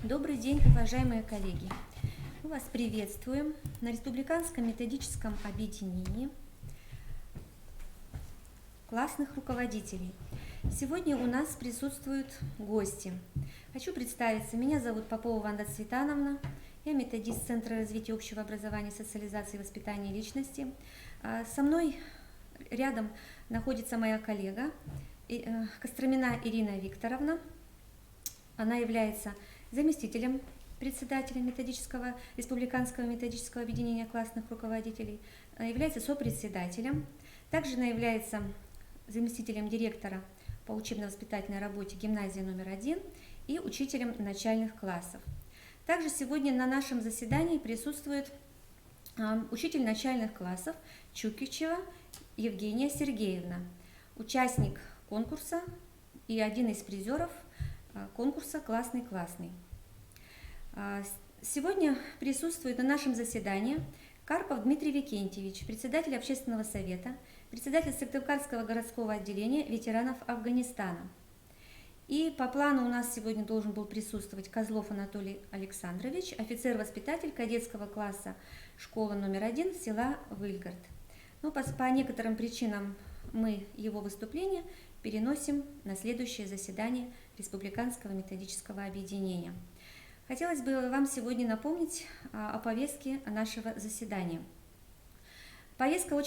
Добрый день, уважаемые коллеги! Мы вас приветствуем на Республиканском методическом объединении классных руководителей. Сегодня у нас присутствуют гости. Хочу представиться. Меня зовут Попова Ванда Цветановна. Я методист Центра развития общего образования, социализации и воспитания личности. Со мной рядом находится моя коллега Костромина Ирина Викторовна. Она является заместителем председателя Республиканского методического объединения классных руководителей, является сопредседателем. Также она является заместителем директора по учебно-воспитательной работе гимназии номер 1 и учителем начальных классов. Также сегодня на нашем заседании присутствует учитель начальных классов Чукичева Евгения Сергеевна, участник конкурса и один из призеров конкурса «Классный-классный». Сегодня присутствует на нашем заседании Карпов Дмитрий Викентьевич, председатель общественного совета, председатель Сыктывкарского городского отделения ветеранов Афганистана. И по плану у нас сегодня должен был присутствовать Козлов Анатолий Александрович, офицер-воспитатель кадетского класса школы номер 1 села Выльгард. Но по некоторым причинам мы его выступление переносим на следующее заседание Республиканского методического объединения. Хотелось бы вам сегодня напомнить о повестке нашего заседания. Повестка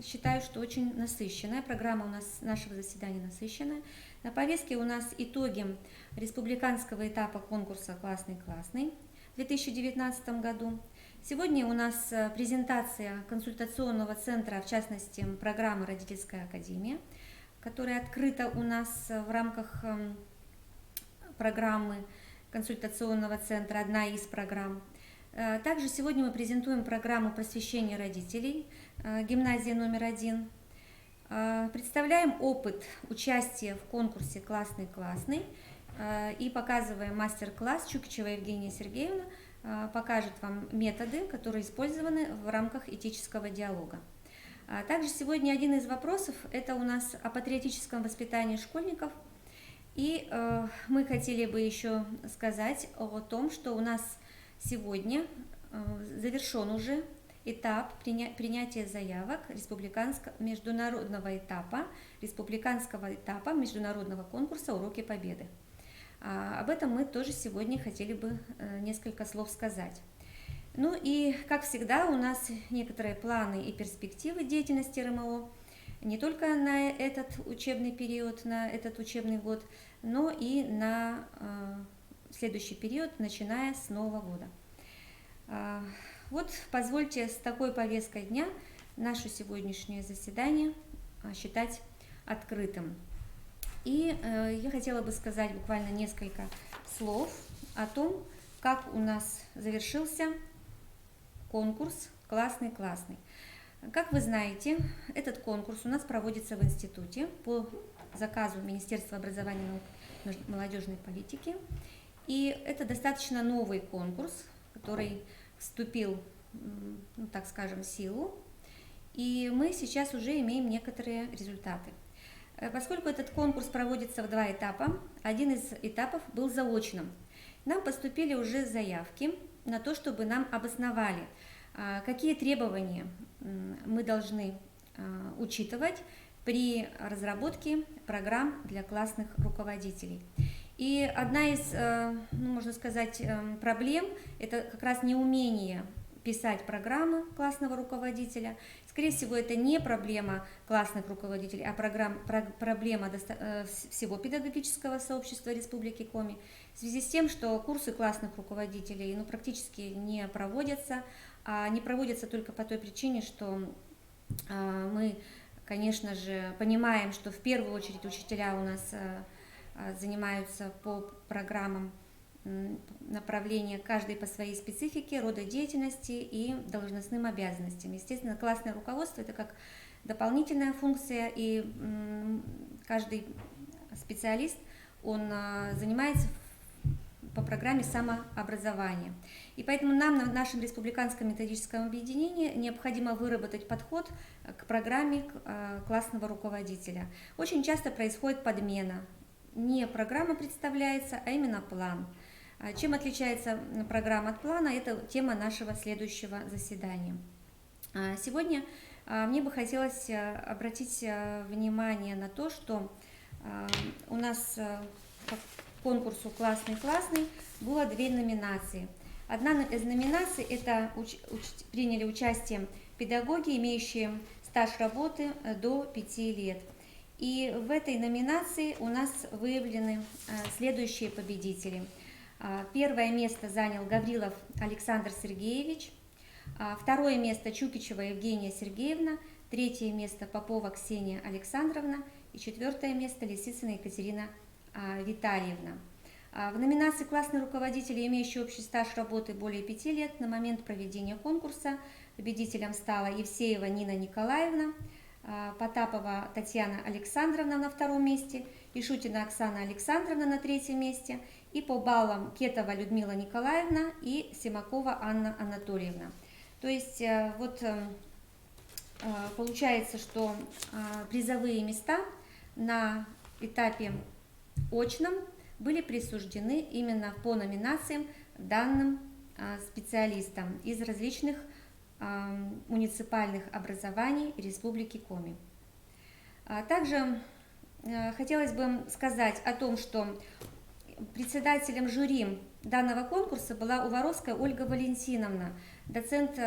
считаю, что очень насыщенная, программа у нас нашего заседания насыщенная. На повестке у нас итоги республиканского этапа конкурса «Классный-классный» в 2019 году. Сегодня у нас презентация консультационного центра, в частности, программы «Родительская академия», которая открыта у нас в рамках программы консультационного центра, одна из программ. Также сегодня мы презентуем программу просвещения родителей гимназии номер 1. Представляем опыт участия в конкурсе «Классный-классный» и показываем мастер-класс. Чукичева Евгения Сергеевна покажет вам методы, которые использованы в рамках этического диалога. Также сегодня один из вопросов – это у нас о патриотическом воспитании школьников. И мы хотели бы еще сказать о том, что у нас сегодня завершен уже этап принятия заявок республиканского международного конкурса «Уроки Победы». Об этом мы тоже сегодня хотели бы несколько слов сказать. Ну и, как всегда, у нас некоторые планы и перспективы деятельности РМО, не только на этот учебный период, на этот учебный год, но и на следующий период, начиная с Нового года. Вот позвольте с такой повесткой дня наше сегодняшнее заседание считать открытым. И я хотела бы сказать буквально несколько слов о том, как у нас завершился конкурс «Классный-классный». Как вы знаете, этот конкурс у нас проводится в институте по заказу Министерства образования, науки и молодежной политики. И это достаточно новый конкурс, который вступил, так скажем, в силу. И мы сейчас уже имеем некоторые результаты. Поскольку этот конкурс проводится в 2 этапа, один из этапов был заочным. Нам поступили уже заявки на то, чтобы нам обосновали, какие требования мы должны учитывать при разработке программ для классных руководителей. И одна из, можно сказать, проблем – это как раз неумение писать программы классного руководителя. Скорее всего, это не проблема классных руководителей, а проблема всего педагогического сообщества Республики Коми. В связи с тем, что курсы классных руководителей практически не проводятся, а не проводятся только по той причине, что мы, конечно же, понимаем, что в первую очередь учителя у нас занимаются по программам направления, каждый по своей специфике, рода деятельности и должностным обязанностям. Естественно, классное руководство – это как дополнительная функция, и каждый специалист, он занимается по программе самообразования. И поэтому нам в нашем Республиканском методическом объединении необходимо выработать подход к программе классного руководителя. Очень часто происходит подмена. Не программа представляется, а именно план. Чем отличается программа от плана? Это тема нашего следующего заседания. Сегодня мне бы хотелось обратить внимание на то, что у нас по конкурсу «Классный-классный» было 2 номинации. Одна из номинаций – это приняли участие педагоги, имеющие стаж работы до 5 лет. И в этой номинации у нас выявлены следующие победители. Первое место занял Гаврилов Александр Сергеевич, второе место Чукичева Евгения Сергеевна, третье место Попова Ксения Александровна и четвертое место Лисицына Екатерина Витальевна. В номинации «Классные руководители, имеющие общий стаж работы более 5 лет» на момент проведения конкурса победителем стала Евсеева Нина Николаевна, Потапова Татьяна Александровна на 2-м месте, Ишутина Оксана Александровна на 3-м месте, и по баллам Кетова Людмила Николаевна и Симакова Анна Анатольевна. То есть вот получается, что призовые места на этапе очном были присуждены именно по номинациям данным специалистам из различных муниципальных образований Республики Коми. Также хотелось бы сказать о том, что председателем жюри данного конкурса была Уваровская Ольга Валентиновна, доцент,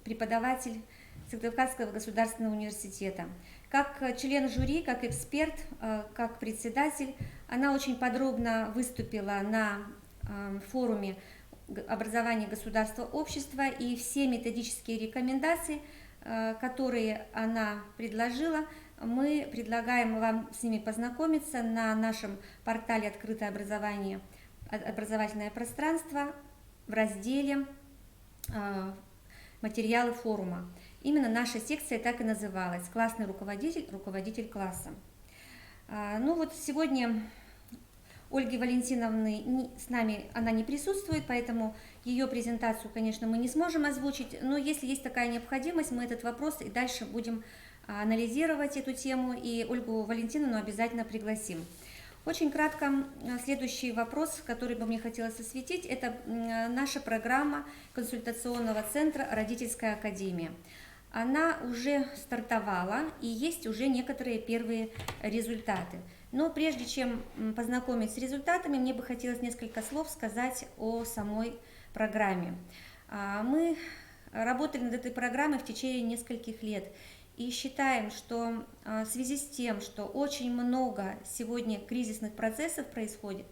преподаватель Сыктывкарского государственного университета. Как член жюри, как эксперт, как председатель, она очень подробно выступила на форуме образования государства общества, и все методические рекомендации, которые она предложила, мы предлагаем вам с ними познакомиться на нашем портале «Открытое образование», образовательное пространство в разделе «Материалы форума». Именно наша секция так и называлась «Классный руководитель, руководитель класса». Ну вот сегодня Ольги Валентиновны с нами она не присутствует, поэтому ее презентацию, конечно, мы не сможем озвучить, но если есть такая необходимость, мы этот вопрос и дальше будем анализировать эту тему, и Ольгу Валентиновну обязательно пригласим. Очень кратко, следующий вопрос, который бы мне хотелось осветить, это наша программа консультационного центра «Родительская академия». Она уже стартовала, и есть уже некоторые первые результаты. Но прежде чем познакомить с результатами, мне бы хотелось несколько слов сказать о самой программе. Мы работали над этой программой в течение нескольких лет и считаем, что в связи с тем, что очень много сегодня кризисных процессов происходит,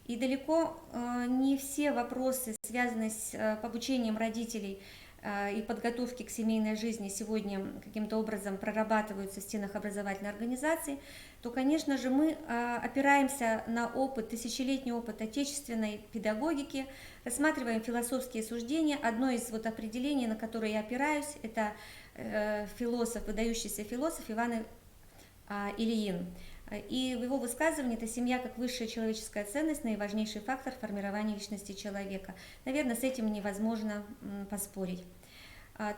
и далеко не все вопросы, связанные с обучением родителей и подготовки к семейной жизни, сегодня каким-то образом прорабатываются в стенах образовательной организации, то, конечно же, мы опираемся на опыт, тысячелетний опыт отечественной педагогики, рассматриваем философские суждения. Одно из определений, на которое я опираюсь, это философ, выдающийся философ Иван Ильин. И в его высказывании это семья как высшая человеческая ценность, наиважнейший фактор формирования личности человека. Наверное, с этим невозможно поспорить.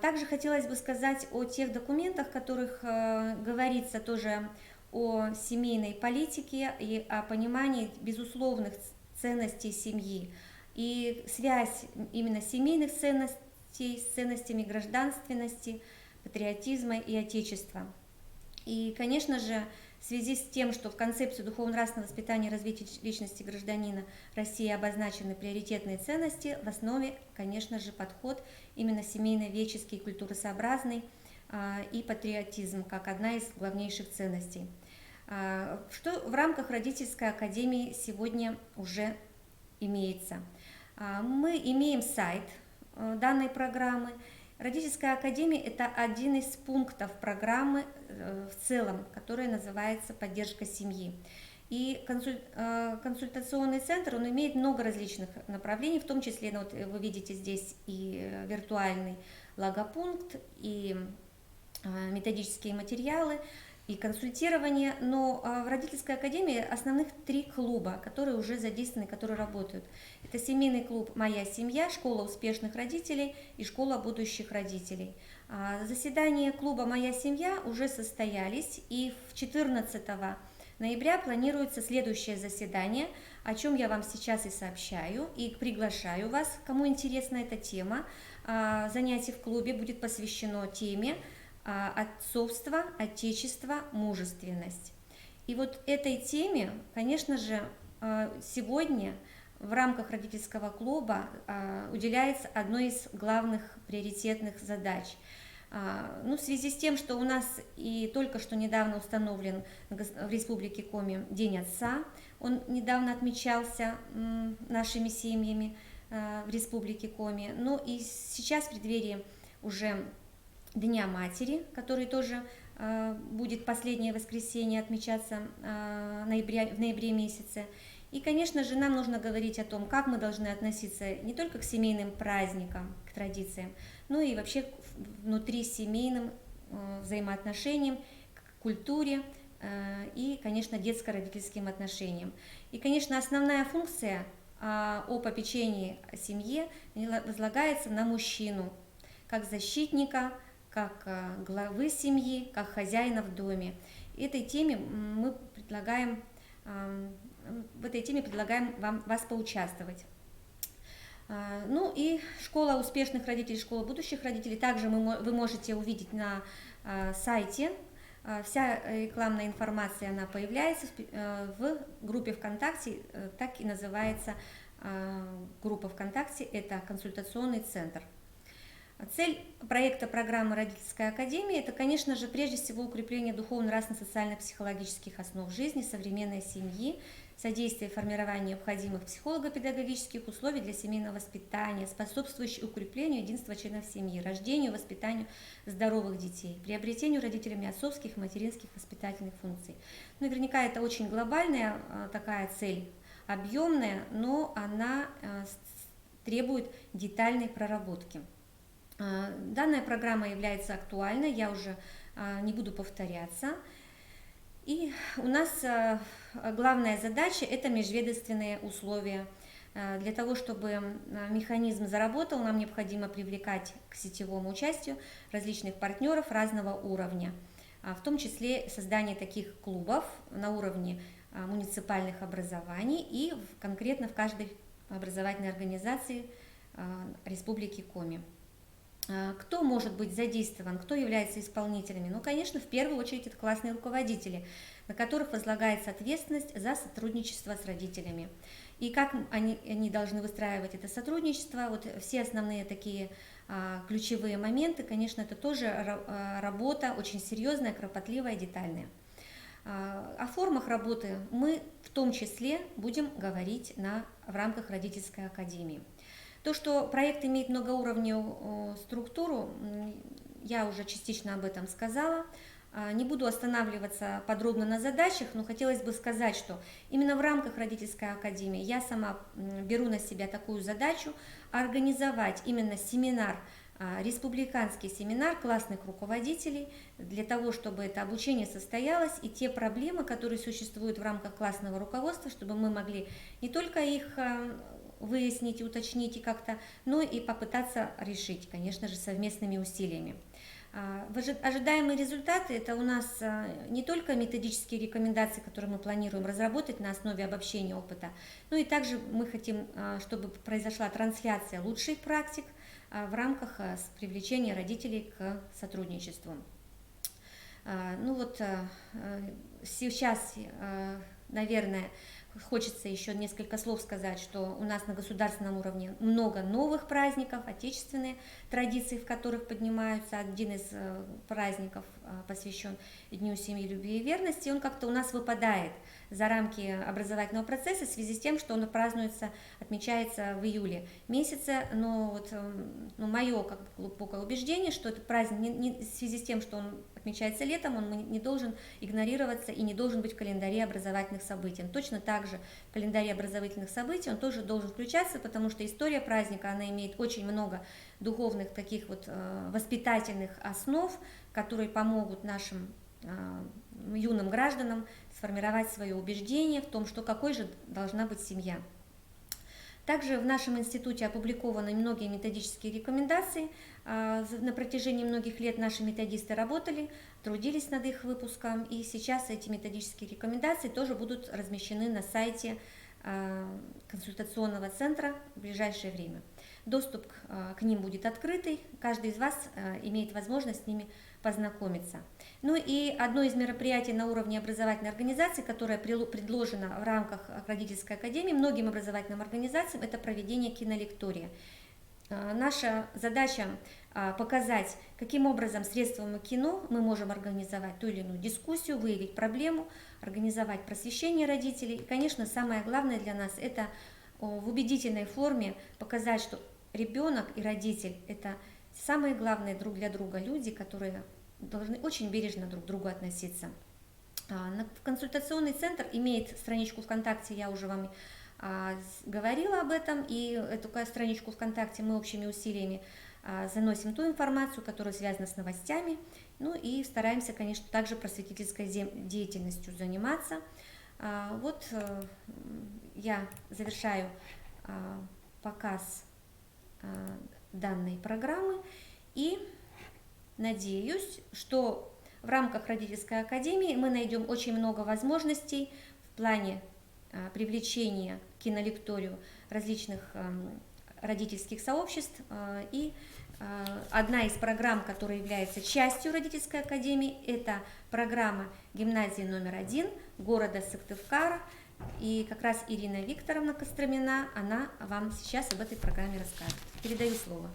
Также хотелось бы сказать о тех документах, в которых говорится тоже о семейной политике и о понимании безусловных ценностей семьи. И связь именно семейных ценностей с ценностями гражданственности, патриотизма и отечества. И, конечно же, в связи с тем, что в концепции духовно-нравственного воспитания и развития личности гражданина России обозначены приоритетные ценности, в основе, конечно же, подход именно семейно-веческий, культуросообразный и патриотизм, как одна из главнейших ценностей. Что в рамках родительской академии сегодня уже имеется? Мы имеем сайт данной программы. Родительская академия – это один из пунктов программы в целом, которая называется «Поддержка семьи». И консультационный центр, он имеет много различных направлений, в том числе, вот вы видите здесь и виртуальный логопункт, и методические материалы, и консультирование, но в родительской академии основных 3 клуба, которые уже задействованы, которые работают. Это семейный клуб «Моя семья», школа успешных родителей и школа будущих родителей. Заседания клуба «Моя семья» уже состоялись, и 14 ноября планируется следующее заседание, о чем я вам сейчас и сообщаю, и приглашаю вас, кому интересна эта тема. Занятие в клубе будет посвящено теме отцовство, отечество, мужественность. И вот этой теме, конечно же, сегодня в рамках родительского клуба уделяется одной из главных приоритетных задач. В связи с тем, что у нас и только что недавно установлен в Республике Коми День Отца, он недавно отмечался нашими семьями в Республике Коми, и сейчас в преддверии уже Дня Матери, который тоже будет последнее воскресенье отмечаться в ноябре месяце. И, конечно же, нам нужно говорить о том, как мы должны относиться не только к семейным праздникам, к традициям, но и вообще внутри семейным взаимоотношениям, к культуре и, конечно, детско-родительским отношениям. И, конечно, основная функция о попечении о семье возлагается на мужчину, как защитника, как главы семьи, как хозяина в доме. В этой теме предлагаем вас поучаствовать. И школа успешных родителей, школа будущих родителей также вы можете увидеть на сайте. Вся рекламная информация, она появляется в группе ВКонтакте, так и называется группа ВКонтакте, это консультационный центр. Цель проекта программы «Родительская академия» – это, конечно же, прежде всего укрепление духовно-нравственно-социально-психологических основ жизни современной семьи, содействие формированию необходимых психолого-педагогических условий для семейного воспитания, способствующих укреплению единства членов семьи, рождению и воспитанию здоровых детей, приобретению родителями отцовских и материнских воспитательных функций. Наверняка это очень глобальная такая цель, объемная, но она требует детальной проработки. Данная программа является актуальной, я уже не буду повторяться. И у нас главная задача – это межведомственные условия. Для того, чтобы механизм заработал, нам необходимо привлекать к сетевому участию различных партнеров разного уровня, в том числе создание таких клубов на уровне муниципальных образований и конкретно в каждой образовательной организации Республики Коми. Кто может быть задействован, кто является исполнителями? Конечно, в первую очередь это классные руководители, на которых возлагается ответственность за сотрудничество с родителями. И как они должны выстраивать это сотрудничество, вот все основные такие ключевые моменты, конечно, это тоже работа очень серьезная, кропотливая, детальная. О формах работы мы в том числе будем говорить в рамках родительской академии. То, что проект имеет многоуровневую структуру, я уже частично об этом сказала. Не буду останавливаться подробно на задачах, но хотелось бы сказать, что именно в рамках родительской академии я сама беру на себя такую задачу организовать именно семинар, республиканский семинар классных руководителей, для того, чтобы это обучение состоялось, и те проблемы, которые существуют в рамках классного руководства, чтобы мы могли не только их выяснить, уточнить и как-то, но и попытаться решить, конечно же, совместными усилиями. Ожидаемые результаты – это у нас не только методические рекомендации, которые мы планируем разработать на основе обобщения опыта, но и также мы хотим, чтобы произошла трансляция лучших практик в рамках привлечения родителей к сотрудничеству. Сейчас, наверное, хочется еще несколько слов сказать, что у нас на государственном уровне много новых праздников, отечественные традиции, в которых поднимаются. Один из праздников посвящен Дню семьи, любви и верности, он как-то у нас выпадает за рамки образовательного процесса в связи с тем, что он отмечается в июле месяце, но мое глубокое убеждение, что этот праздник в связи с тем, что он отмечается летом, он не должен игнорироваться и не должен быть в календаре образовательных событий. Точно так же в календаре образовательных событий он тоже должен включаться, потому что история праздника, она имеет очень много духовных таких воспитательных основ, которые помогут нашим юным гражданам сформировать свое убеждение в том, что какой же должна быть семья. Также в нашем институте опубликованы многие методические рекомендации. На протяжении многих лет наши методисты работали, трудились над их выпуском, и сейчас эти методические рекомендации тоже будут размещены на сайте консультационного центра в ближайшее время. Доступ к ним будет открытый, каждый из вас имеет возможность с ними познакомиться. Ну и одно из мероприятий на уровне образовательной организации, которое предложено в рамках родительской академии многим образовательным организациям, это проведение кинолектория. Наша задача показать, каким образом средствами кино мы можем организовать ту или иную дискуссию, выявить проблему, организовать просвещение родителей. И, конечно, самое главное для нас – это в убедительной форме показать, что ребенок и родитель – это самые главные друг для друга люди, которые должны очень бережно друг к другу относиться. Консультационный центр имеет страничку ВКонтакте, я уже вам говорила об этом, и эту страничку ВКонтакте мы общими усилиями заносим ту информацию, которая связана с новостями, ну и стараемся, конечно, также просветительской деятельностью заниматься. Вот я завершаю показ данной программы и надеюсь, что в рамках родительской академии мы найдем очень много возможностей в плане привлечения к кинолекторию различных родительских сообществ. И одна из программ, которая является частью родительской академии, это программа гимназии номер 1 города Сыктывкара. И как раз Ирина Викторовна Костромина, она вам сейчас об этой программе расскажет. Передаю слово.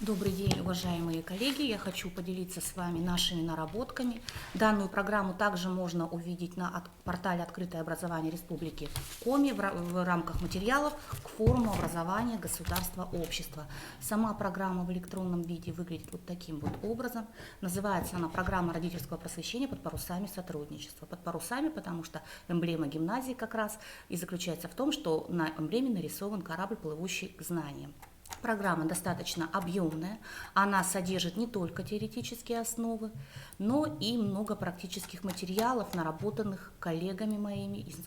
Добрый день, уважаемые коллеги! Я хочу поделиться с вами нашими наработками. Данную программу также можно увидеть на портале «Открытое образование Республики Коми» в рамках материалов к форуму образования государства общества. Сама программа в электронном виде выглядит вот таким вот образом. Называется она «Программа родительского просвещения под парусами сотрудничества». Под парусами, потому что эмблема гимназии как раз и заключается в том, что на эмблеме нарисован корабль, плывущий к знаниям. Программа достаточно объемная, она содержит не только теоретические основы, но и много практических материалов, наработанных коллегами моими из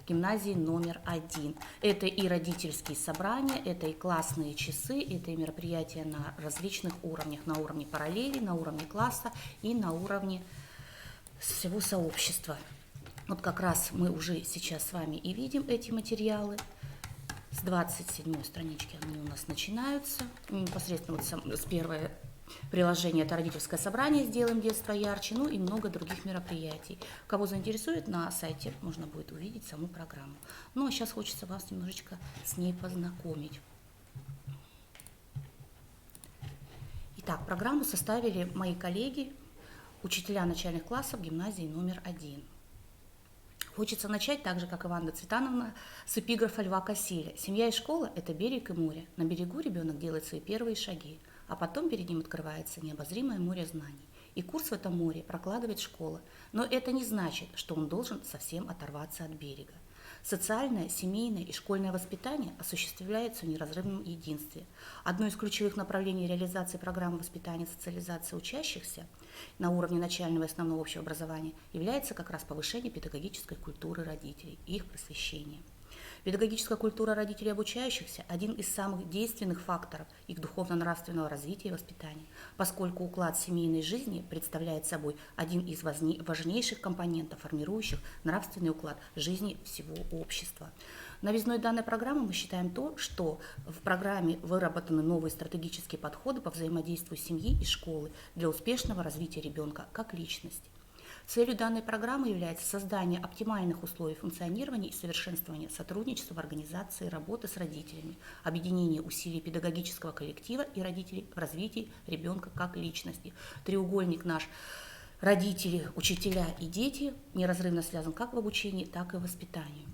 гимназии номер 1. Это и родительские собрания, это и классные часы, это и мероприятия на различных уровнях, на уровне параллели, на уровне класса и на уровне всего сообщества. Вот как раз мы уже сейчас с вами и видим эти материалы. С 27 странички они у нас начинаются. Непосредственно вот с первое приложение – это родительское собрание «Сделаем детство ярче», ну и много других мероприятий. Кого заинтересует, на сайте можно будет увидеть саму программу. Ну а сейчас хочется вас немножечко с ней познакомить. Итак, программу составили мои коллеги, учителя начальных классов гимназии номер 1. Хочется начать так же, как Иванна Цветановна, с эпиграфа Льва Косиля. Семья и школа – это берег и море. На берегу ребенок делает свои первые шаги, а потом перед ним открывается необозримое море знаний. И курс в этом море прокладывает школа. Но это не значит, что он должен совсем оторваться от берега. Социальное, семейное и школьное воспитание осуществляется в неразрывном единстве. Одно из ключевых направлений реализации программы воспитания и социализации учащихся на уровне начального и основного общего образования является как раз повышение педагогической культуры родителей и их просвещение. Педагогическая культура родителей обучающихся – один из самых действенных факторов их духовно-нравственного развития и воспитания, поскольку уклад семейной жизни представляет собой один из важнейших компонентов, формирующих нравственный уклад жизни всего общества. Новизной данной программы мы считаем то, что в программе выработаны новые стратегические подходы по взаимодействию семьи и школы для успешного развития ребенка как личности. Целью данной программы является создание оптимальных условий функционирования и совершенствования сотрудничества в организации работы с родителями, объединение усилий педагогического коллектива и родителей в развитии ребенка как личности. Треугольник наш родители, учителя и дети неразрывно связан как в обучении, так и в воспитании.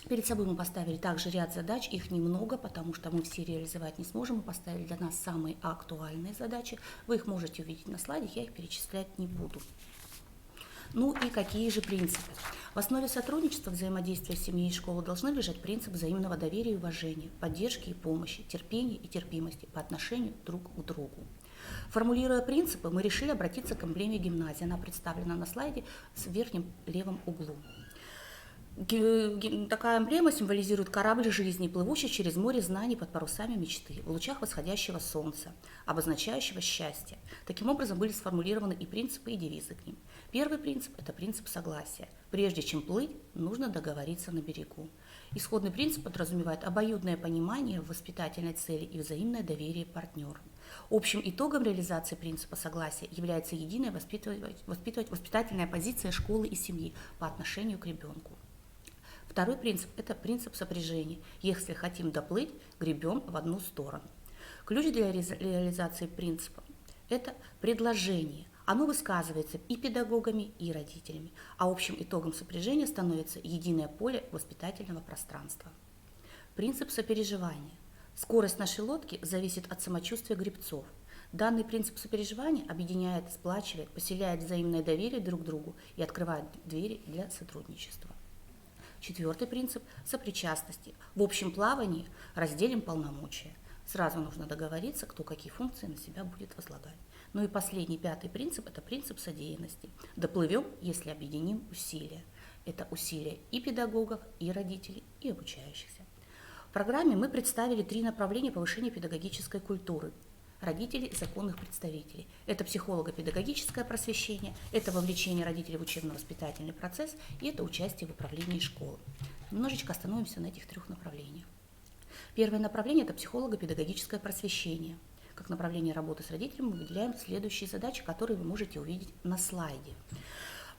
Перед собой мы поставили также ряд задач, их немного, потому что мы все реализовать не сможем. Мы поставили для нас самые актуальные задачи. Вы их можете увидеть на слайдах, я их перечислять не буду. Ну и какие же принципы? В основе сотрудничества, взаимодействия семьи и школы должны лежать принцип взаимного доверия и уважения, поддержки и помощи, терпения и терпимости по отношению друг к другу. Формулируя принципы, мы решили обратиться к эмблеме гимназии. Она представлена на слайде в верхнем левом углу. Такая эмблема символизирует корабль жизни, плывущий через море знаний под парусами мечты, в лучах восходящего солнца, обозначающего счастье. Таким образом были сформулированы и принципы, и девизы к ним. Первый принцип – это принцип согласия. Прежде чем плыть, нужно договориться на берегу. Исходный принцип подразумевает обоюдное понимание воспитательной цели и взаимное доверие партнерам. Общим итогом реализации принципа согласия является единая воспитательная позиция школы и семьи по отношению к ребенку. Второй принцип – это принцип сопряжения. Если хотим доплыть, гребем в одну сторону. Ключ для реализации принципа – это предложение. Оно высказывается и педагогами, и родителями, а общим итогом сопряжения становится единое поле воспитательного пространства. Принцип сопереживания. Скорость нашей лодки зависит от самочувствия гребцов. Данный принцип сопереживания объединяет, сплачивает, поселяет взаимное доверие друг к другу и открывает двери для сотрудничества. Четвертый принцип – сопричастности. В общем плавании разделим полномочия. Сразу нужно договориться, кто какие функции на себя будет возлагать. Ну и последний, пятый принцип – это принцип содеянности. Доплывем, если объединим усилия. Это усилия и педагогов, и родителей, и обучающихся. В программе мы представили 3 направления повышения педагогической культуры родителей и законных представителей. Это психолого-педагогическое просвещение, это вовлечение родителей в учебно-воспитательный процесс и это участие в управлении школы. Немножечко остановимся на этих 3 направлениях. Первое направление – это психолого-педагогическое просвещение. Как направление работы с родителями мы выделяем следующие задачи, которые вы можете увидеть на слайде.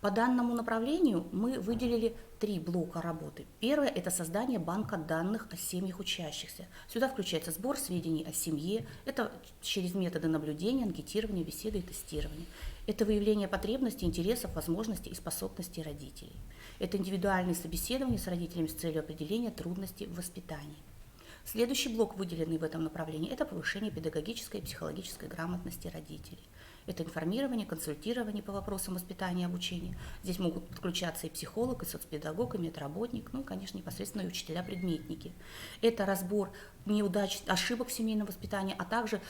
По данному направлению мы выделили 3 блока работы. Первое – это создание банка данных о семьях учащихся. Сюда включается сбор сведений о семье, это через методы наблюдения, анкетирования, беседы и тестирования. Это выявление потребностей, интересов, возможностей и способностей родителей. Это индивидуальные собеседования с родителями с целью определения трудностей в воспитании. Следующий блок, выделенный в этом направлении, это повышение педагогической и психологической грамотности родителей. Это информирование, консультирование по вопросам воспитания и обучения. Здесь могут подключаться и психолог, и соцпедагог, и медработник, ну и, конечно, непосредственно и учителя-предметники. Это разбор неудач, ошибок семейного воспитания, а также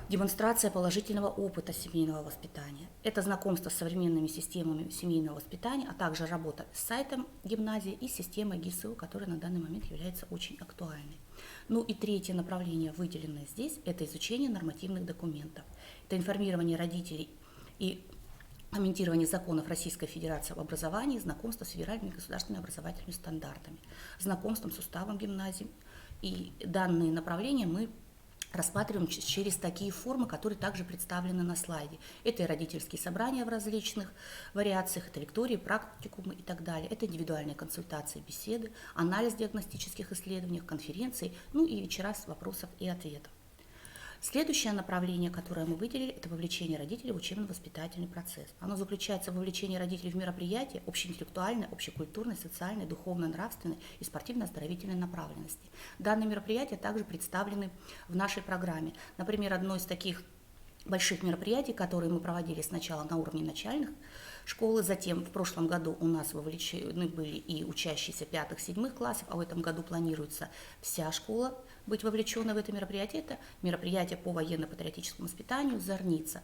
демонстрация положительного опыта семейного воспитания. Это знакомство с современными системами семейного воспитания, а также работа с сайтом гимназии и системой ГИСУ, которая на данный момент является очень актуальной. Ну и третье направление, выделенное здесь, это изучение нормативных документов. Это информирование родителей и комментирование законов Российской Федерации об образовании, знакомство с федеральными государственными образовательными стандартами, знакомством с уставом гимназий. И данные направления мы рассматриваем через такие формы, которые также представлены на слайде. Это и родительские собрания в различных вариациях, это лектории, практикумы и так далее. Это индивидуальные консультации, беседы, анализ диагностических исследований, конференций, ну и вечера с вопросов и ответов. Следующее направление, которое мы выделили, это вовлечение родителей в учебно-воспитательный процесс. Оно заключается в вовлечении родителей в мероприятия общеинтеллектуальной, общекультурной, социальной, духовно-нравственной и спортивно-оздоровительной направленности. Данные мероприятия также представлены в нашей программе. Например, одно из таких больших мероприятий, которые мы проводили сначала на уровне начальных школы, затем в прошлом году у нас вовлечены были и учащиеся 5-7 классов, а в этом году планируется вся школа быть вовлеченной в это мероприятие. Это мероприятие по военно-патриотическому воспитанию «Зорница».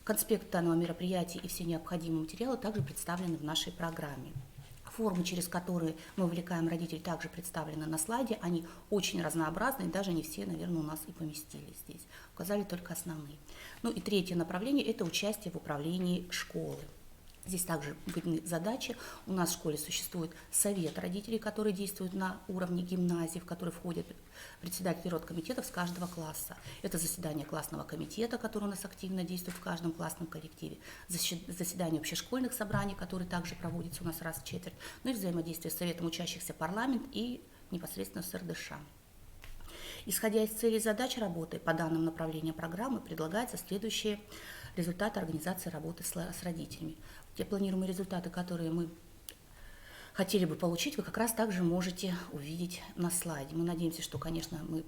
Конспект данного мероприятия и все необходимые материалы также представлены в нашей программе. Формы, через которые мы вовлекаем родителей, также представлены на слайде. Они очень разнообразны, и даже не все, наверное, у нас и поместились здесь. Указали только основные. Ну и третье направление – это участие в управлении школы. Здесь также выделены задачи. У нас в школе существует совет родителей, который действует на уровне гимназии, в который входят председатели родкомитетов с каждого класса. Это заседание классного комитета, который у нас активно действует в каждом классном коллективе. Заседание общешкольных собраний, которые также проводятся у нас раз в четверть. Ну и взаимодействие с советом учащихся парламент и непосредственно с РДШ. Исходя из целей и задач работы по данным направлениям программы, предлагаются следующие результаты организации работы с родителями. Те планируемые результаты, которые мы хотели бы получить, вы как раз также можете увидеть на слайде. Мы надеемся, что, конечно, мы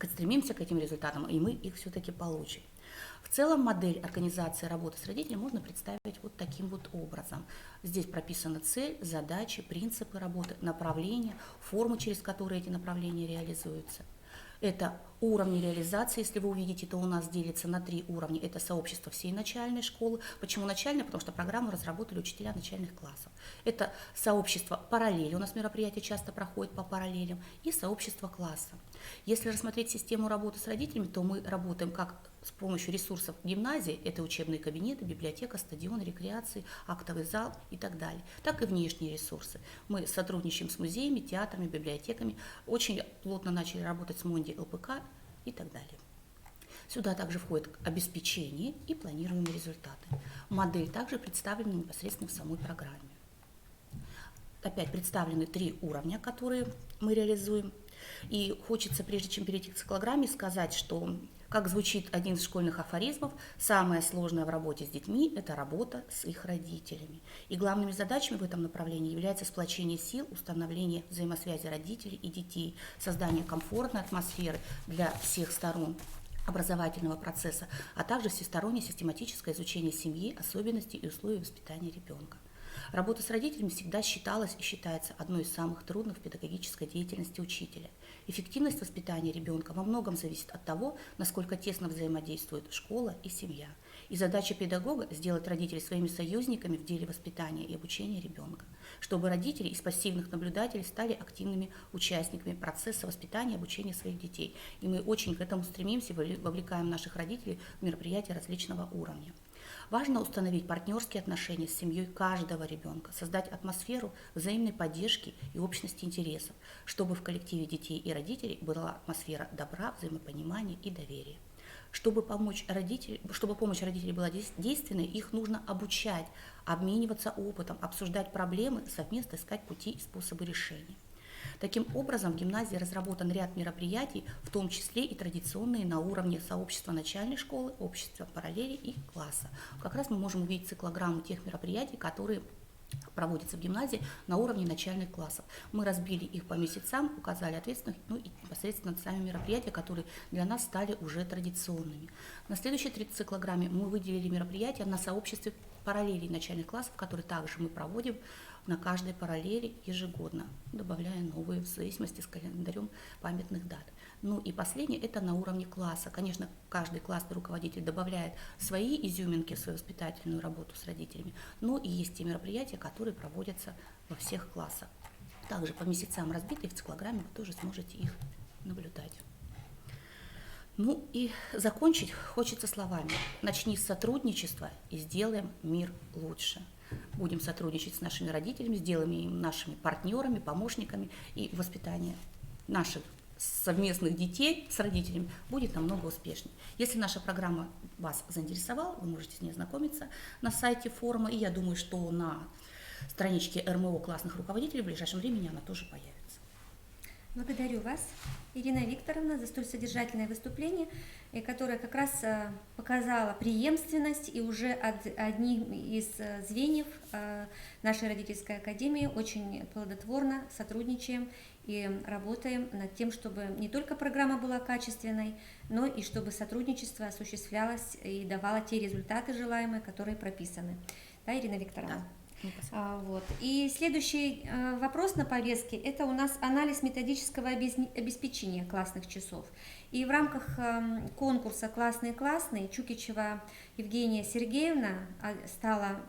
стремимся к этим результатам, и мы их все-таки получим. В целом модель организации работы с родителями можно представить вот таким вот образом. Здесь прописана цель, задачи, принципы работы, направления, формы, через которые эти направления реализуются. Это уровни реализации, если вы увидите, то у нас делится на 3 уровня. Это сообщество всей начальной школы. Почему начальная? Потому что программу разработали учителя начальных классов. Это сообщество параллели, у нас мероприятия часто проходят по параллелям, и сообщество класса. Если рассмотреть систему работы с родителями, то мы работаем как с помощью ресурсов гимназии, это учебные кабинеты, библиотека, стадион, рекреации, актовый зал и так далее, так и внешние ресурсы. Мы сотрудничаем с музеями, театрами, библиотеками, очень плотно начали работать с Монди, ЛПК и так далее. Сюда также входит обеспечение и планируемые результаты. Модель также представлена непосредственно в самой программе. Опять представлены 3 уровня, которые мы реализуем. И хочется, прежде чем перейти к циклограмме, сказать, что, как звучит один из школьных афоризмов, самое сложное в работе с детьми – это работа с их родителями. И главными задачами в этом направлении является сплочение сил, установление взаимосвязи родителей и детей, создание комфортной атмосферы для всех сторон образовательного процесса, а также всестороннее систематическое изучение семьи, особенностей и условий воспитания ребенка. Работа с родителями всегда считалась и считается одной из самых трудных в педагогической деятельности учителя. Эффективность воспитания ребенка во многом зависит от того, насколько тесно взаимодействуют школа и семья. И задача педагога – сделать родителей своими союзниками в деле воспитания и обучения ребенка, чтобы родители из пассивных наблюдателей стали активными участниками процесса воспитания и обучения своих детей. И мы очень к этому стремимся, вовлекаем наших родителей в мероприятия различного уровня. Важно установить партнерские отношения с семьей каждого ребенка, создать атмосферу взаимной поддержки и общности интересов, чтобы в коллективе детей и родителей была атмосфера добра, взаимопонимания и доверия. Чтобы помощь родителей была действенной, их нужно обучать, обмениваться опытом, обсуждать проблемы, совместно искать пути и способы решения. Таким образом, в гимназии разработан ряд мероприятий, в том числе и традиционные на уровне сообщества начальной школы, общества параллели и класса. Как раз мы можем увидеть циклограмму тех мероприятий, которые проводятся в гимназии на уровне начальных классов. Мы разбили их по месяцам, указали ответственных, и непосредственно сами мероприятия, которые для нас стали уже традиционными. На следующей циклограмме мы выделили мероприятия на сообществе параллелей начальных классов, которые также мы проводим на каждой параллели ежегодно, добавляя новые в зависимости с календарем памятных дат. И последнее – это на уровне класса. Конечно, каждый классный руководитель добавляет свои изюминки в свою воспитательную работу с родителями, но и есть те мероприятия, которые проводятся во всех классах. Также по месяцам разбитые в циклограмме вы тоже сможете их наблюдать. И закончить хочется словами: начни с сотрудничества и сделаем мир лучше. Будем сотрудничать с нашими родителями, сделаем им нашими партнерами, помощниками, и воспитание наших совместных детей с родителями будет намного успешнее. Если наша программа вас заинтересовала, вы можете с ней ознакомиться на сайте форума, и я думаю, что на страничке РМО классных руководителей в ближайшем времени она тоже появится. Благодарю вас, Ирина Викторовна, за столь содержательное выступление, которое как раз показало преемственность, и уже одним из звеньев нашей родительской академии очень плодотворно сотрудничаем и работаем над тем, чтобы не только программа была качественной, но и чтобы сотрудничество осуществлялось и давало те результаты желаемые, которые прописаны. Да, Ирина Викторовна? Да. И следующий вопрос на повестке – это у нас анализ методического обеспечения классных часов. И в рамках конкурса «Классный-классный» Чукичева Евгения Сергеевна стала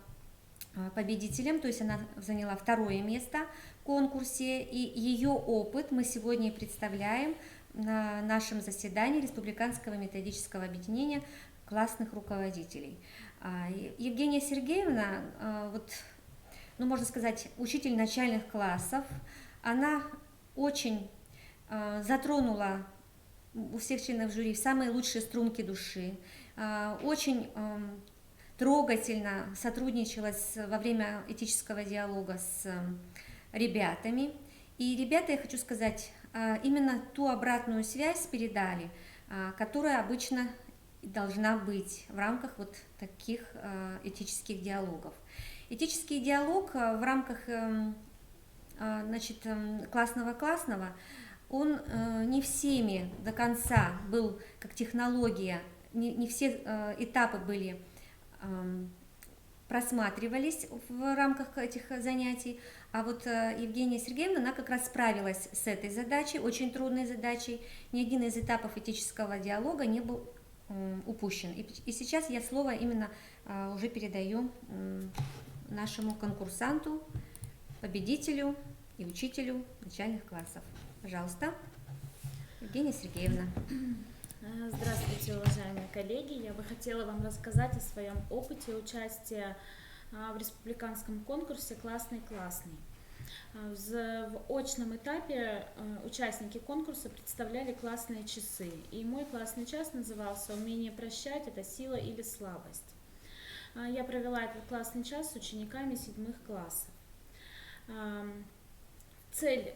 победителем, то есть она заняла 2-е место в конкурсе, и ее опыт мы сегодня представляем на нашем заседании Республиканского методического объединения классных руководителей. Евгения Сергеевна, можно сказать, учитель начальных классов, она очень затронула у всех членов жюри самые лучшие струнки души, очень трогательно сотрудничала во время этического диалога с ребятами. И ребята, я хочу сказать, именно ту обратную связь передали, которая обычно должна быть в рамках таких этических диалогов. Этический диалог в рамках классного-классного, он не всеми до конца был как технология, не все этапы были просматривались в рамках этих занятий, а вот Евгения Сергеевна, она как раз справилась с этой задачей, очень трудной задачей. Ни один из этапов этического диалога не был упущен. И сейчас я слово именно уже передаю нашему конкурсанту, победителю и учителю начальных классов. Пожалуйста, Евгения Сергеевна. Здравствуйте, уважаемые коллеги! Я бы хотела вам рассказать о своем опыте участия в республиканском конкурсе «Классный-классный». В очном этапе участники конкурса представляли классные часы, и мой классный час назывался «Умение прощать – это сила или слабость». Я провела этот классный час с учениками 7 классов. Цель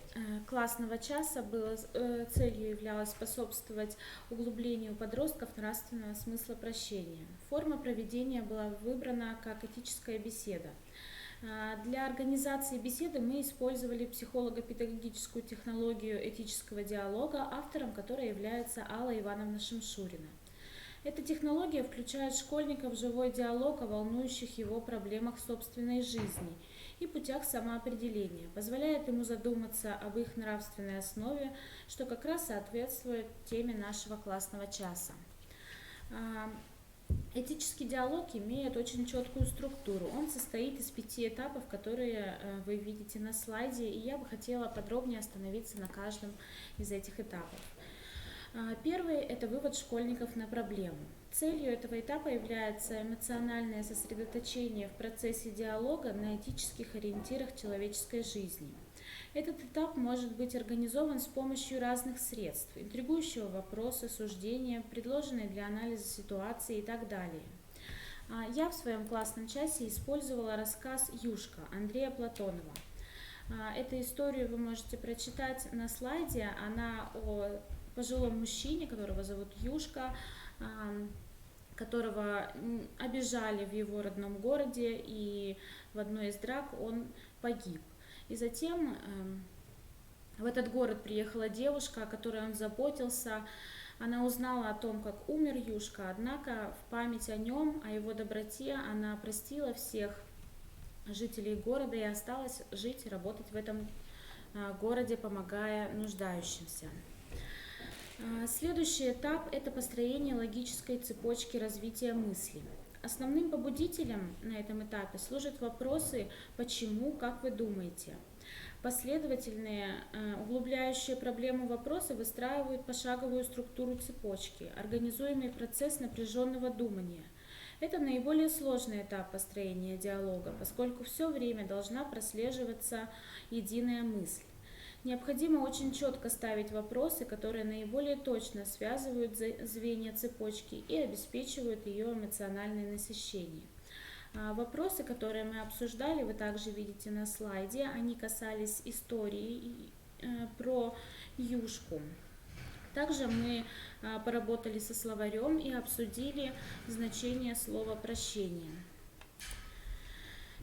классного часа целью являлась способствовать углублению подростков нравственного смысла прощения. Форма проведения была выбрана как этическая беседа. Для организации беседы мы использовали психолого-педагогическую технологию этического диалога, автором которой является Алла Ивановна Шамшурина. Эта технология включает школьника в живой диалог о волнующих его проблемах собственной жизни и путях самоопределения, позволяет ему задуматься об их нравственной основе, что как раз соответствует теме нашего классного часа. Этический диалог имеет очень четкую структуру. Он состоит из 5 этапов, которые вы видите на слайде, и я бы хотела подробнее остановиться на каждом из этих этапов. Первый – это вывод школьников на проблему. Целью этого этапа является эмоциональное сосредоточение в процессе диалога на этических ориентирах человеческой жизни. Этот этап может быть организован с помощью разных средств – интригующего вопроса, суждения, предложенной для анализа ситуации и так далее. Я в своем классном часе использовала рассказ «Юшка» Андрея Платонова. Эту историю вы можете прочитать на слайде. Она о пожилом мужчине, которого зовут Юшка, которого обижали в его родном городе, и в одной из драк он погиб. И затем в этот город приехала девушка, о которой он заботился. Она узнала о том, как умер Юшка, однако в память о нем, о его доброте, она простила всех жителей города и осталась жить и работать в этом городе, помогая нуждающимся. Следующий этап – это построение логической цепочки развития мысли. Основным побудителем на этом этапе служат вопросы «почему?», «как вы думаете?». Последовательные, углубляющие проблему вопросы выстраивают пошаговую структуру цепочки, организуемый процесс напряженного думания. Это наиболее сложный этап построения диалога, поскольку все время должна прослеживаться единая мысль. Необходимо очень четко ставить вопросы, которые наиболее точно связывают звенья цепочки и обеспечивают ее эмоциональное насыщение. Вопросы, которые мы обсуждали, вы также видите на слайде, они касались истории про Юшку. Также мы поработали со словарем и обсудили значение слова «прощение».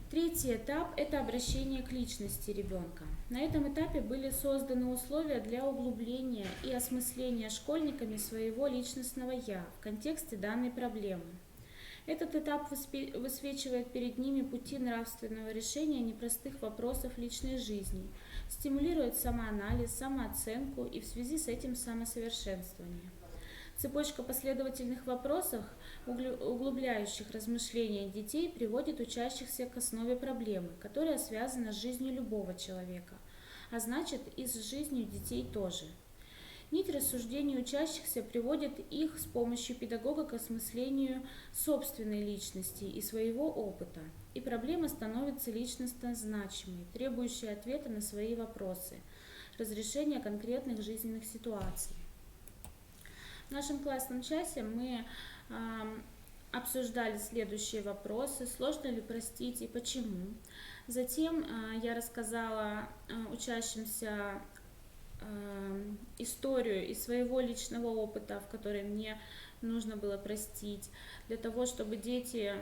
Третий этап – это обращение к личности ребенка. На этом этапе были созданы условия для углубления и осмысления школьниками своего личностного «я» в контексте данной проблемы. Этот этап высвечивает перед ними пути нравственного решения непростых вопросов личной жизни, стимулирует самоанализ, самооценку и в связи с этим самосовершенствование. Цепочка последовательных вопросов, углубляющих размышления детей, приводит учащихся к основе проблемы, которая связана с жизнью любого человека, а значит и с жизнью детей тоже. Нить рассуждений учащихся приводит их с помощью педагога к осмыслению собственной личности и своего опыта, и проблема становится личностно значимой, требующей ответа на свои вопросы, разрешения конкретных жизненных ситуаций. В нашем классном часе мы обсуждали следующие вопросы: сложно ли простить и почему. Затем я рассказала учащимся историю из своего личного опыта, в которой мне нужно было простить, для того, чтобы дети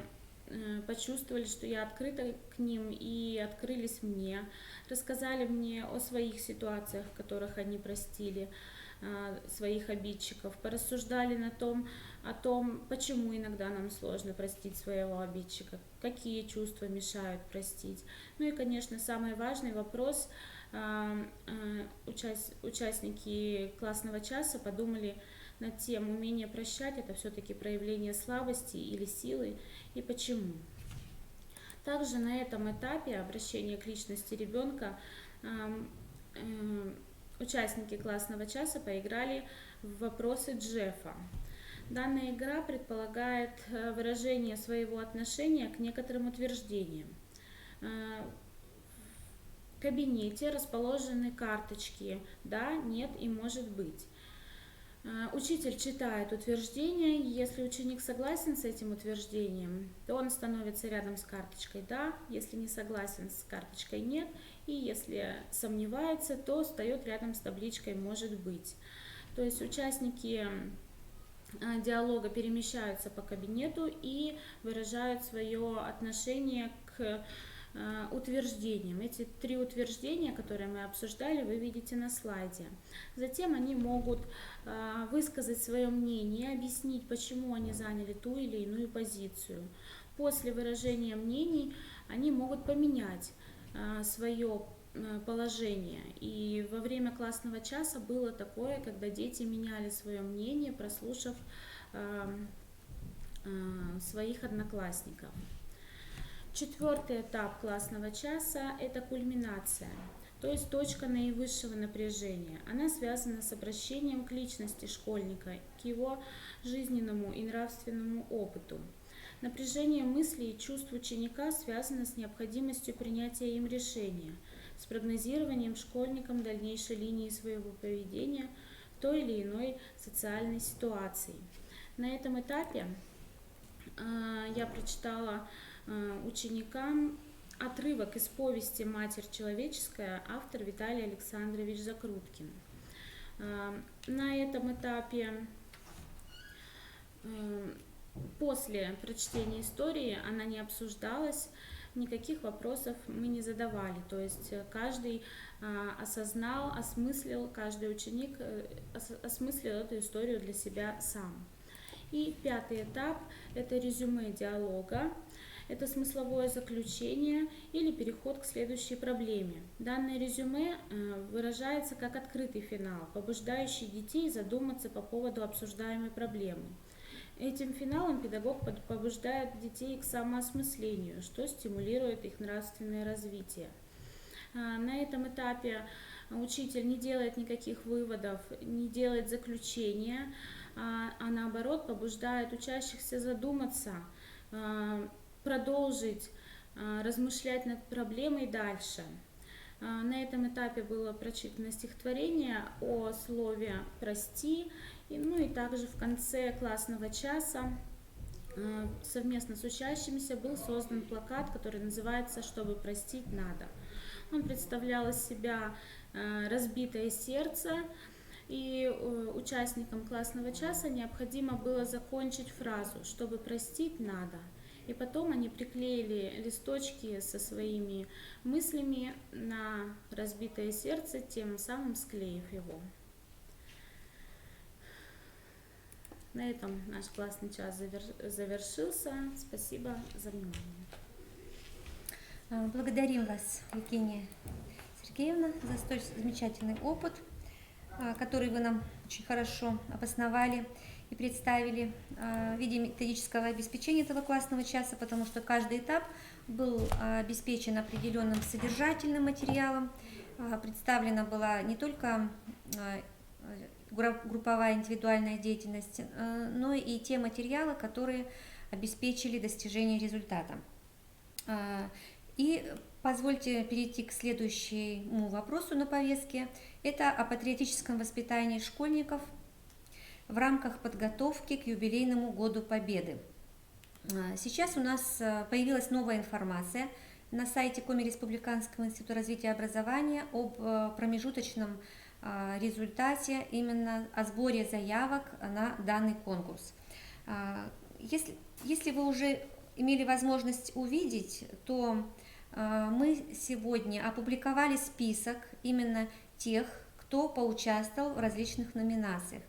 почувствовали, что я открыта к ним и открылись мне, рассказали мне о своих ситуациях, в которых они простили. своих обидчиков, порассуждали о том, почему иногда нам сложно простить своего обидчика, какие чувства мешают простить. Ну и, конечно, самый важный вопрос, участники классного часа подумали над тем, умение прощать — это все-таки проявление слабости или силы, и почему. Также на этом этапе обращения к личности ребенка участники классного часа поиграли в вопросы Джеффа. Данная игра предполагает выражение своего отношения к некоторым утверждениям. В кабинете расположены карточки «да», «нет» и «может быть». Учитель читает утверждение, если ученик согласен с этим утверждением, то он становится рядом с карточкой «да», если не согласен с карточкой «нет», и если сомневается, то встает рядом с табличкой «может быть». То есть участники диалога перемещаются по кабинету и выражают свое отношение к утверждениям. Эти 3 утверждения, которые мы обсуждали, вы видите на слайде. Затем они могут высказать свое мнение, объяснить, почему они заняли ту или иную позицию. После выражения мнений они могут поменять свое положение. И во время классного часа было такое, когда дети меняли свое мнение, прослушав своих одноклассников. 4-й этап классного часа — это кульминация, то есть точка наивысшего напряжения. Она связана с обращением к личности школьника, к его жизненному и нравственному опыту. Напряжение мыслей и чувств ученика связано с необходимостью принятия им решения, с прогнозированием школьником дальнейшей линии своего поведения в той или иной социальной ситуации. На этом этапе я прочитала ученикам отрывок из повести «Матерь человеческая», автор Виталий Александрович Закруткин. На этом этапе, после прочтения истории, она не обсуждалась, никаких вопросов мы не задавали, то есть каждый осознал, осмыслил, каждый ученик осмыслил эту историю для себя сам. И 5-й этап — это резюме диалога. Это смысловое заключение или переход к следующей проблеме. Данное резюме выражается как открытый финал, побуждающий детей задуматься по поводу обсуждаемой проблемы. Этим финалом педагог побуждает детей к самоосмыслению, что стимулирует их нравственное развитие. На этом этапе учитель не делает никаких выводов, не делает заключения, а наоборот побуждает учащихся задуматься, продолжить размышлять над проблемой дальше. На этом этапе было прочитано стихотворение о слове «прости», ну и также в конце классного часа совместно с учащимися был создан плакат, который называется «Чтобы простить надо». Он представлял из себя разбитое сердце, и участникам классного часа необходимо было закончить фразу «Чтобы простить надо». И потом они приклеили листочки со своими мыслями на разбитое сердце, тем самым склеив его. На этом наш классный час завершился. Спасибо за внимание. Благодарим вас, Евгения Сергеевна, за столь замечательный опыт, который вы нам очень хорошо обосновали и представили в виде методического обеспечения этого классного часа, потому что каждый этап был обеспечен определенным содержательным материалом. Представлена была не только групповая индивидуальная деятельность, но и те материалы, которые обеспечили достижение результата. И позвольте перейти к следующему вопросу на повестке. Это о патриотическом воспитании школьников в рамках подготовки к юбилейному году Победы. Сейчас у нас появилась новая информация на сайте Коми Республиканского института развития образования об промежуточном результате, именно о сборе заявок на данный конкурс. Если вы уже имели возможность увидеть, то мы сегодня опубликовали список именно тех, кто кто поучаствовал в различных номинациях.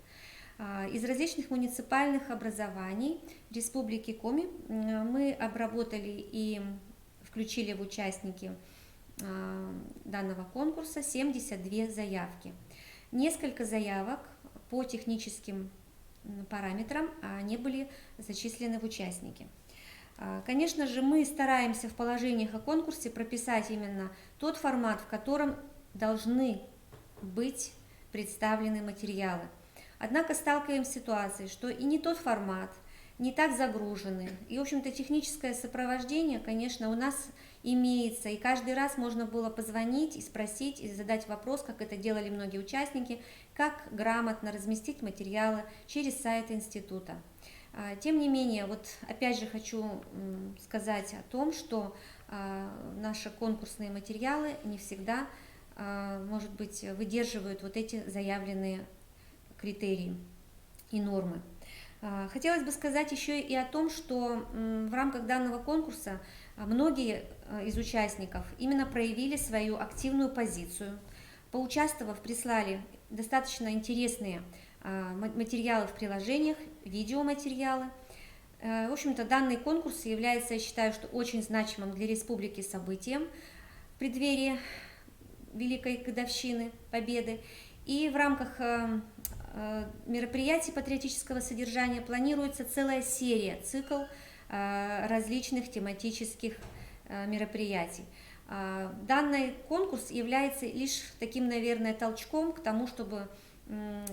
Из различных муниципальных образований Республики Коми мы обработали и включили в участники данного конкурса 72 заявки. Несколько заявок по техническим параметрам не были зачислены в участники. Конечно же, мы стараемся в положениях о конкурсе прописать именно тот формат, в котором должны быть представлены материалы. Однако сталкиваемся с ситуацией, что и не тот формат, не так загружены. И, в общем-то, техническое сопровождение, конечно, у нас имеется. И каждый раз можно было позвонить и спросить, и задать вопрос, как это делали многие участники, как грамотно разместить материалы через сайт института. Тем не менее, вот опять же хочу сказать о том, что наши конкурсные материалы не всегда, может быть, выдерживают вот эти заявленные критерии и нормы. Хотелось бы сказать еще и о том, что в рамках данного конкурса многие из участников именно проявили свою активную позицию, поучаствовав, прислали достаточно интересные материалы в приложениях, видеоматериалы. В общем-то, данный конкурс является, я считаю, что очень значимым для республики событием в преддверии Великой годовщины Победы. И в рамках мероприятий патриотического содержания планируется целая серия, цикл различных тематических мероприятий. Данный конкурс является лишь таким, наверное, толчком к тому, чтобы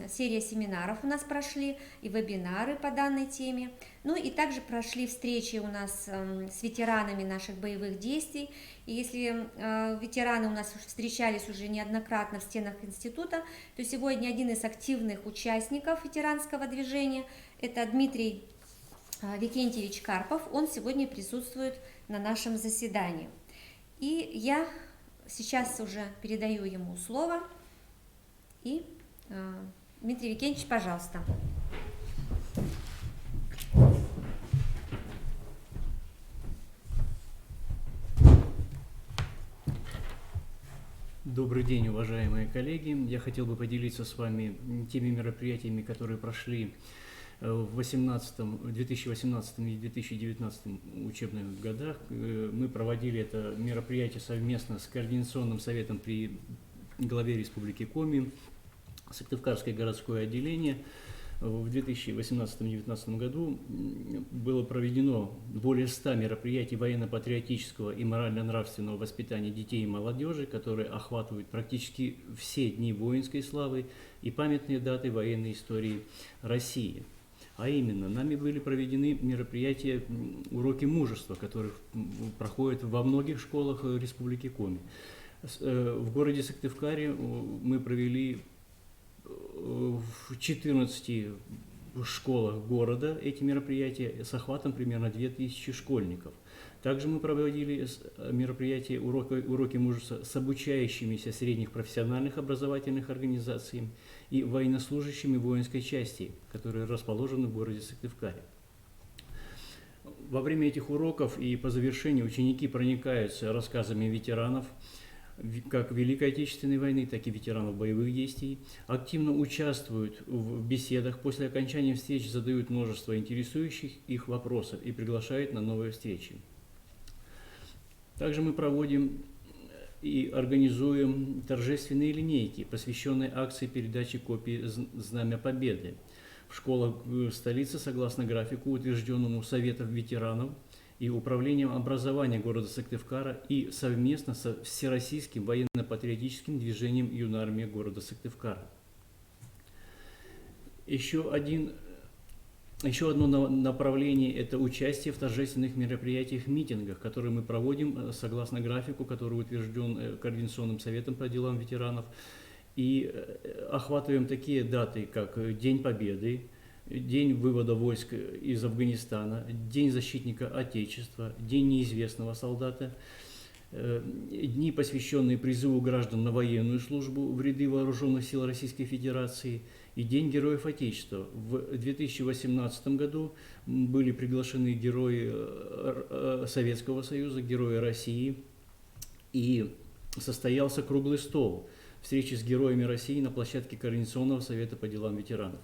серия семинаров у нас прошли и вебинары по данной теме. Ну и также прошли встречи у нас с ветеранами наших боевых действий. И если ветераны у нас встречались уже неоднократно в стенах института, то сегодня один из активных участников ветеранского движения, это Дмитрий Викентьевич Карпов, он сегодня присутствует на нашем заседании. И я сейчас уже передаю ему слово. И Дмитрий Викентьевич, пожалуйста. Добрый день, уважаемые коллеги. Я хотел бы поделиться с вами теми мероприятиями, которые прошли в 2018 и 2019 учебных годах. Мы проводили это мероприятие совместно с Координационным советом при главе Республики Коми, Сыктывкарское городское отделение. В 2018-2019 году было проведено более 100 мероприятий военно-патриотического и морально-нравственного воспитания детей и молодежи, которые охватывают практически все дни воинской славы и памятные даты военной истории России. А именно, нами были проведены мероприятия «Уроки мужества», которые проходят во многих школах Республики Коми. В городе Сыктывкаре мы провели в 14 школах города эти мероприятия с охватом примерно 2000 школьников. Также мы проводили мероприятия «Уроки мужества» с обучающимися средних профессиональных образовательных организаций и военнослужащими воинской части, которые расположены в городе Сыктывкаре. Во время этих уроков и по завершении ученики проникаются рассказами ветеранов как Великой Отечественной войны, так и ветеранов боевых действий, активно участвуют в беседах, после окончания встреч задают множество интересующих их вопросов и приглашают на новые встречи. Также мы проводим и организуем торжественные линейки, посвященные акции передачи копий Знамя Победы в школах столицы согласно графику, утвержденному Советом ветеранов и Управлением образования города Сыктывкара и совместно со Всероссийским военно-патриотическим движением «Юная армия» города Сыктывкара. Еще одно направление – это участие в торжественных мероприятиях, митингах, которые мы проводим согласно графику, который утвержден Координационным советом по делам ветеранов, и охватываем такие даты, как День Победы, День вывода войск из Афганистана, День защитника Отечества, День неизвестного солдата, дни, посвященные призыву граждан на военную службу в ряды вооруженных сил Российской Федерации, и День Героев Отечества. В 2018 году были приглашены герои Советского Союза, герои России, и состоялся круглый стол, встречи с героями России на площадке Координационного совета по делам ветеранов.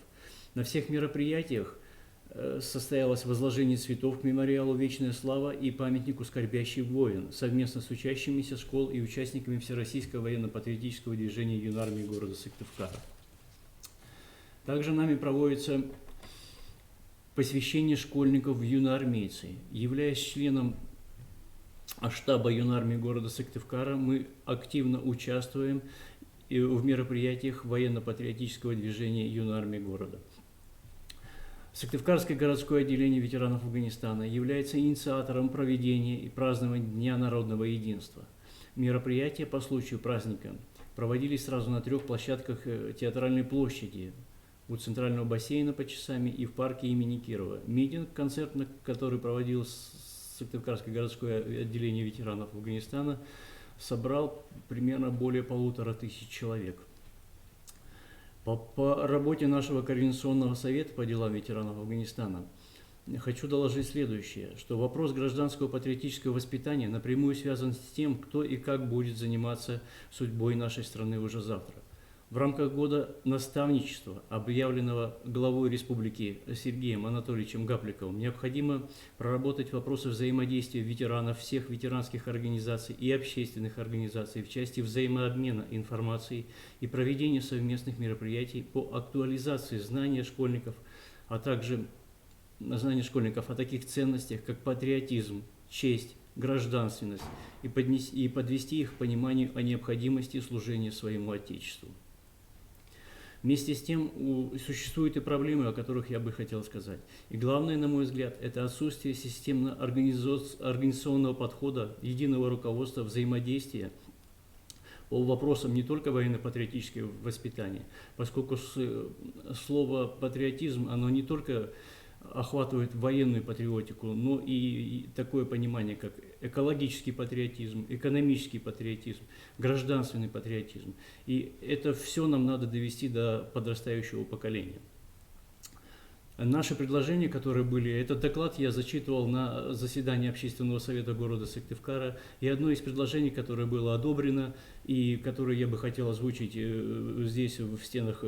На всех мероприятиях состоялось возложение цветов к мемориалу «Вечная слава» и памятнику «Скорбящий воин» совместно с учащимися школ и участниками Всероссийского военно-патриотического движения юнармии города Сыктывкара. Также нами проводится посвящение школьников в юноармейцы. Являясь членом штаба юнармии города Сыктывкара, мы активно участвуем в мероприятиях военно-патриотического движения юнармии города. Сыктывкарское городское отделение ветеранов Афганистана является инициатором проведения и празднования Дня народного единства. Мероприятия по случаю праздника проводились сразу на 3 площадках Театральной площади, у Центрального бассейна под Часами и в парке имени Кирова. Митинг, концерт, который проводил Сыктывкарское городское отделение ветеранов Афганистана, собрал примерно более 1500 человек. По работе нашего Координационного совета по делам ветеранов Афганистана хочу доложить следующее, что вопрос гражданского патриотического воспитания напрямую связан с тем, кто и как будет заниматься судьбой нашей страны уже завтра. В рамках года наставничества, объявленного главой республики Сергеем Анатольевичем Гапликовым, необходимо проработать вопросы взаимодействия ветеранов всех ветеранских организаций и общественных организаций в части взаимообмена информацией и проведения совместных мероприятий по актуализации знания школьников, а также знания школьников о таких ценностях, как патриотизм, честь, гражданственность, и подвести их к пониманию о необходимости служения своему Отечеству. Вместе с тем существуют и проблемы, о которых я бы хотел сказать. И главное, на мой взгляд, это отсутствие системно-организационного подхода, единого руководства, взаимодействия по вопросам не только военно-патриотического воспитания, поскольку слово «патриотизм», оно не только охватывает военную патриотику, но и такое понимание, как экологический патриотизм, экономический патриотизм, гражданственный патриотизм. И это все нам надо довести до подрастающего поколения. Наши предложения, которые были, этот доклад я зачитывал на заседании Общественного совета города Сыктывкара, и одно из предложений, которое было одобрено и которое я бы хотел озвучить здесь в стенах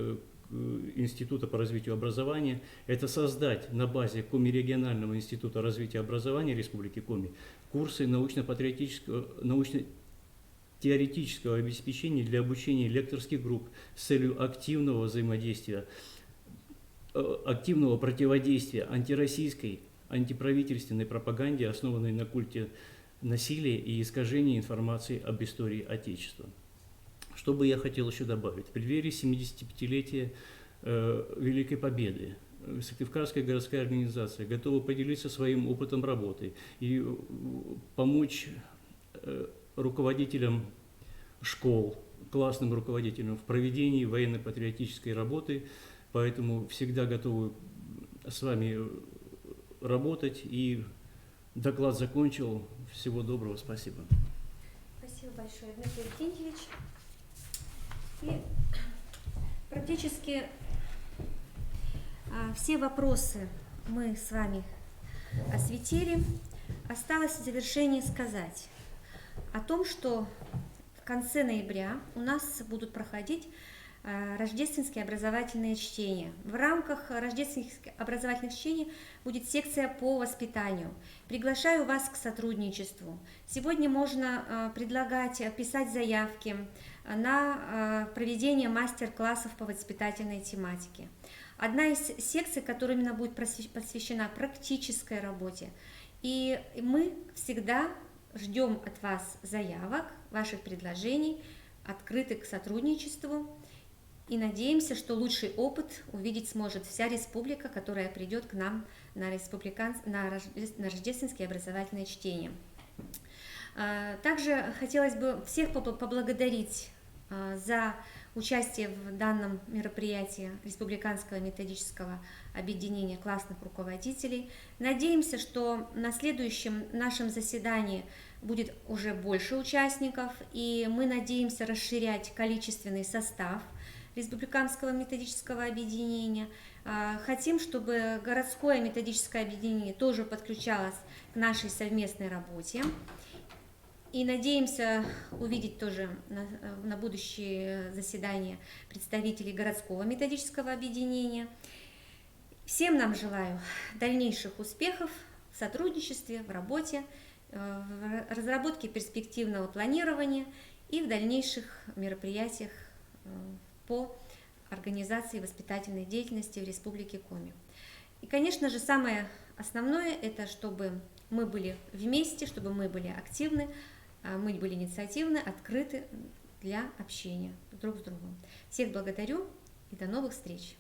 Института по развитию образования, это создать на базе Коми-регионального института развития образования Республики Коми курсы научно-теоретического обеспечения для обучения лекторских групп с целью активного взаимодействия, активного противодействия антироссийской, антиправительственной пропаганде, основанной на культе насилия и искажении информации об истории Отечества. Что бы я хотел еще добавить? В преддверии 75-летия Великой Победы Сыктывкарская городская организация готова поделиться своим опытом работы и помочь руководителям школ, классным руководителям в проведении военно-патриотической работы, поэтому всегда готовы с вами работать. И доклад закончил. Всего доброго, спасибо. Спасибо большое, Дмитрий Евгеньевич. И практически все вопросы мы с вами осветили. Осталось в завершении сказать о том, что в конце ноября у нас будут проходить рождественские образовательные чтения. В рамках рождественских образовательных чтений будет секция по воспитанию. Приглашаю вас к сотрудничеству. Сегодня можно писать заявки на проведение мастер-классов по воспитательной тематике. Одна из секций, которая именно будет посвящена практической работе. И мы всегда ждем от вас заявок, ваших предложений, открыты к сотрудничеству. И надеемся, что лучший опыт увидеть сможет вся республика, которая придет к нам на рождественские образовательные чтения. Также хотелось бы всех поблагодарить за участие в данном мероприятии Республиканского методического объединения классных руководителей. Надеемся, что на следующем нашем заседании будет уже больше участников, и мы надеемся расширять количественный состав Республиканского методического объединения. Хотим, чтобы городское методическое объединение тоже подключалось к нашей совместной работе. И надеемся увидеть тоже на будущее заседание представителей городского методического объединения. Всем нам желаю дальнейших успехов в сотрудничестве, в работе, в разработке перспективного планирования и в дальнейших мероприятиях по организации воспитательной деятельности в Республике Коми. И, конечно же, самое основное – это чтобы мы были вместе, чтобы мы были активны, мы были инициативны, открыты для общения друг с другом. Всех благодарю и до новых встреч!